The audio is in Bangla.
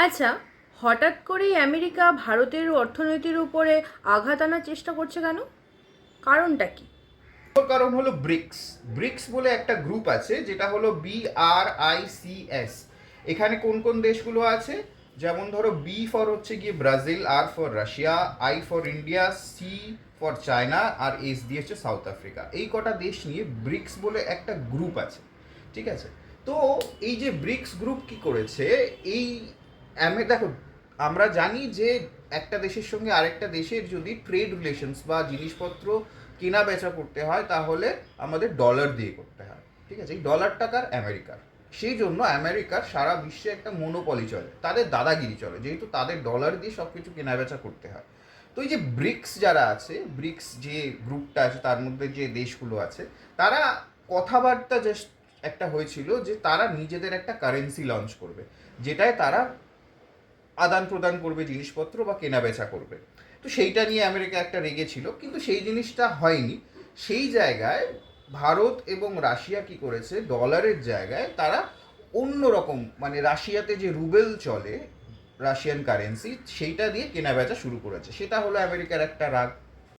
আচ্ছা, হঠাৎ করেই আমেরিকা ভারতের অর্থনীতির উপরে আঘাত আনার চেষ্টা করছে কেন? কারণটা কি? কারণ হলো ব্রিক্স। ব্রিক্স বলে একটা গ্রুপ আছে, যেটা হলো BRICS। এখানে কোন কোন দেশগুলো আছে? যেমন ধরো, বি ফর হচ্ছে গিয়ে Brazil, R for Russia, I for India, C for China, আর এস দিয়ে হচ্ছে সাউথ আফ্রিকা। এই কটা দেশ নিয়ে ব্রিক্স বলে একটা গ্রুপ আছে। ঠিক আছে? তো এই যে ব্রিক্স গ্রুপ কি করেছে, এই দেখো, আমরা জানি যে একটা দেশের সঙ্গে আরেকটা দেশের যদি ট্রেড রিলেশনস বা জিনিসপত্র কেনা বেচা করতে হয়, তাহলে আমাদের ডলার দিয়ে করতে হয়। ঠিক আছে? এই ডলার টাকার আমেরিকার, সেই জন্য আমেরিকার সারা বিশ্বে একটা মনোপলি চলে, তাদের দাদাগিরি চলে, যেহেতু তাদের ডলার দিয়ে সব কিছু কেনা বেচা করতে হয়। তো এই যে ব্রিক্স যারা আছে, ব্রিক্স যে গ্রুপটা আছে, তার মধ্যে যে দেশগুলো আছে, তারা কথাবার্তা জাস্ট একটা হয়েছিল যে তারা নিজেদের একটা কারেন্সি লঞ্চ করবে, যেটায় তারা আদান প্রদান করবে জিনিসপত্র বা কেনা বেচা করবে। তো সেইটা নিয়ে আমেরিকা একটা রেগে ছিল, কিন্তু সেই জিনিসটা হয়নি। সেই জায়গায় ভারত এবং রাশিয়া কি করেছে, ডলারের জায়গায় তারা অন্য রকম, মানে রাশিয়াতে যে রুবেল চলে, রাশিয়ান কারেন্সি, সেইটা দিয়ে কেনা বেচা শুরু করেছে। সেটা হলো আমেরিকার একটা রাগ।